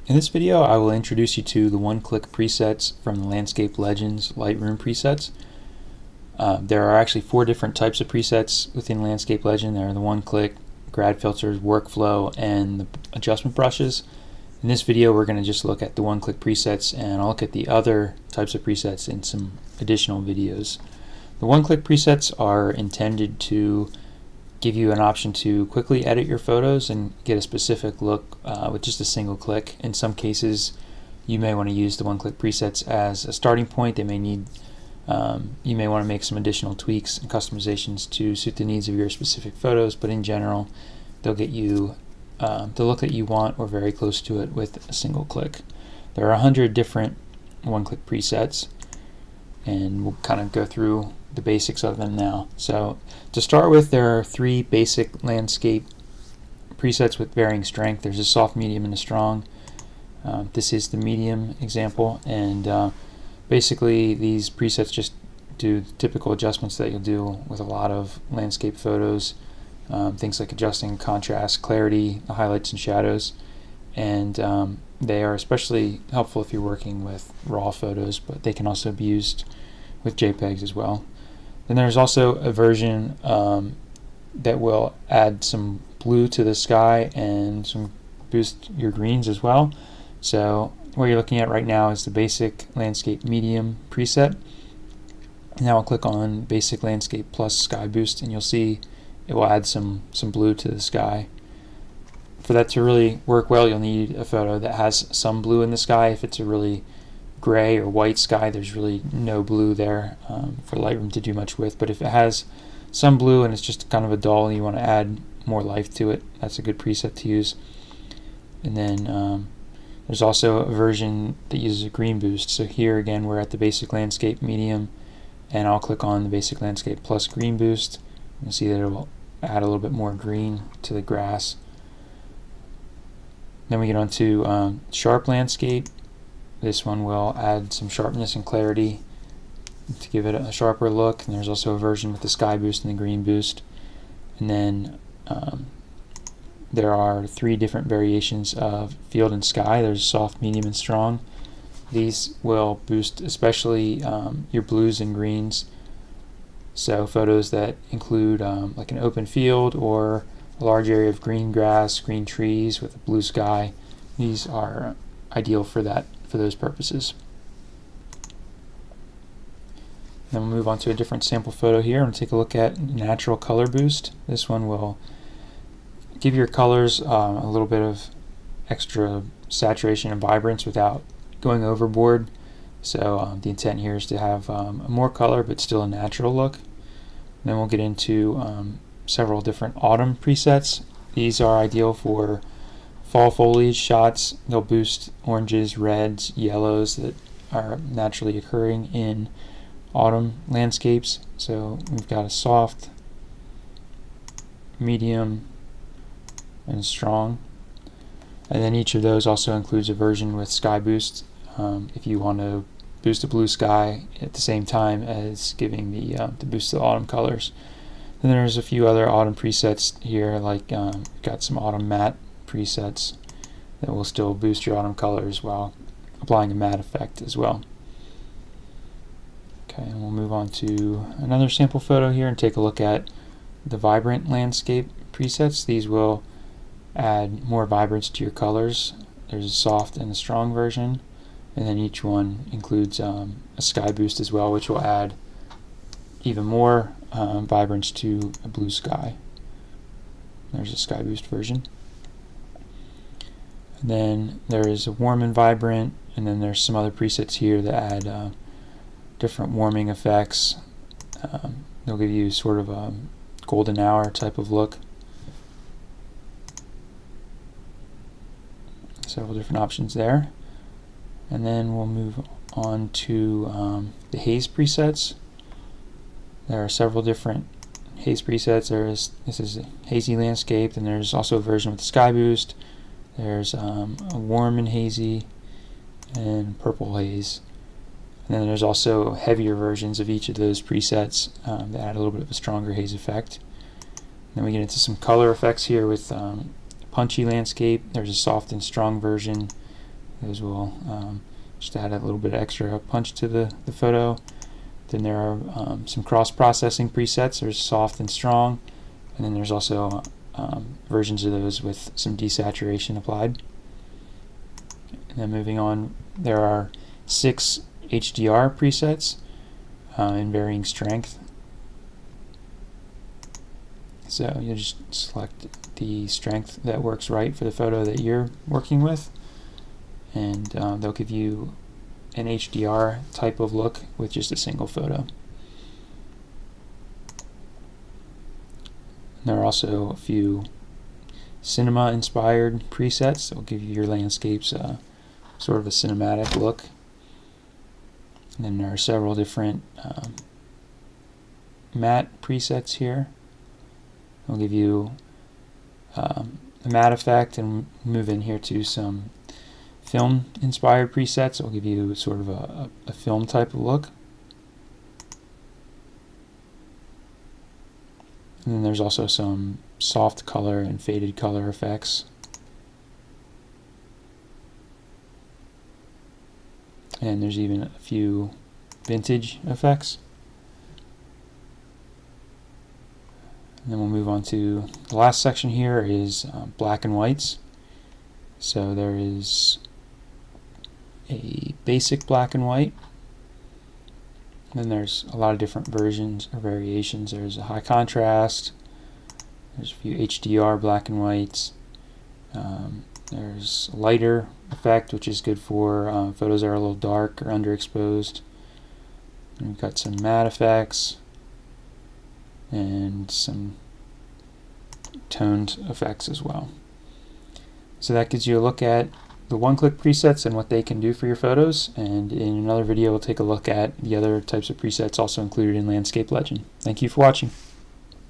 In this video, I will introduce you to the one-click presets from the Landscape Legends Lightroom presets. There are actually 4 different types of presets within Landscape Legend. There are the one-click, grad filters, workflow, and the adjustment brushes. In this video, we're going to just look at the one-click presets, and I'll look at the other types of presets in some additional videos. The one-click presets are intended to give you an option to quickly edit your photos and get a specific look with just a single click. In some cases, you may want to use the one-click presets as a starting point. They may need, you may want to make some additional tweaks and customizations to suit the needs of your specific photos, but in general, they'll get you the look that you want or very close to it with a single click. There are 100 different one-click presets, and we'll kind of go through the basics of them now. So to start with, there are 3 basic landscape presets with varying strength. There's a soft, medium, and a strong. This is the medium example, and basically these presets just do the typical adjustments that you'll do with a lot of landscape photos. Things like adjusting contrast, clarity, the highlights and shadows, and they are especially helpful if you're working with raw photos, but they can also be used with JPEGs as well. Then there's also a version that will add some blue to the sky and boost your greens as well. So what you're looking at right now is the basic landscape medium preset. Now I'll click on basic landscape plus sky boost, and you'll see it will add some blue to the sky. For that to really work well, you'll need a photo that has some blue in the sky. If it's a really gray or white sky, there's really no blue there for Lightroom to do much with. But if it has some blue and it's just kind of a dull and you want to add more life to it, that's a good preset to use. And then there's also a version that uses a green boost. So here again, we're at the basic landscape medium, and I'll click on the basic landscape plus green boost. You'll see that it will add a little bit more green to the grass. Then we get on to sharp landscape. This one will add some sharpness and clarity to give it a sharper look. And there's also a version with the sky boost and the green boost. And then there are 3 different variations of field and sky. There's soft, medium, and strong. These will boost especially your blues and greens. So photos that include like an open field or a large area of green grass, green trees with a blue sky, these are ideal for those purposes. Then we'll move on to a different sample photo here and take a look at natural color boost. This one will give your colors a little bit of extra saturation and vibrance without going overboard. So the intent here is to have more color but still a natural look. And then we'll get into several different autumn presets. These are ideal for fall foliage shots. They'll boost oranges, reds, yellows that are naturally occurring in autumn landscapes. So we've got a soft, medium, and strong. And then each of those also includes a version with sky boost if you want to boost a blue sky at the same time as giving the boost to the autumn colors. Then there's a few other autumn presets here, like got some autumn matte presets that will still boost your autumn colors while applying a matte effect as well. Okay, and we'll move on to another sample photo here and take a look at the vibrant landscape presets. These will add more vibrance to your colors. There's a soft and a strong version, and then each one includes a sky boost as well, which will add even more vibrance to a blue sky. There's a sky boost version. And then there is a warm and vibrant, and then there's some other presets here that add different warming effects. They'll give you sort of a golden hour type of look. Several different options there. And then we'll move on to the haze presets. There are several different haze presets. This is a hazy landscape, and there's also a version with the sky boost. There's a warm and hazy and purple haze. And then there's also heavier versions of each of those presets that add a little bit of a stronger haze effect. Then we get into some color effects here with punchy landscape. There's a soft and strong version Those will just add a little bit extra punch to the photo. Then there are some cross-processing presets. There's soft and strong, and then there's also versions of those with some desaturation applied. And then moving on, there are 6 HDR presets in varying strength. So you just select the strength that works right for the photo that you're working with, and they'll give you an HDR type of look with just a single photo. And there are also a few cinema inspired presets that will give you your landscapes sort of a cinematic look. And then there are several different matte presets here. I'll give you a matte effect, and move in here to some film inspired presets. I'll give you sort of a film type of look. And then there's also some soft color and faded color effects. And there's even a few vintage effects. And then we'll move on to the last section here is black and whites. So there is a basic black and white. Then there's a lot of different versions or variations. There's a high contrast. There's a few HDR black and whites. There's a lighter effect, which is good for photos that are a little dark or underexposed. And we've got some matte effects and some toned effects as well. So that gives you a look at the one-click presets and what they can do for your photos, and in another video we'll take a look at the other types of presets also included in Landscape Legend. Thank you for watching.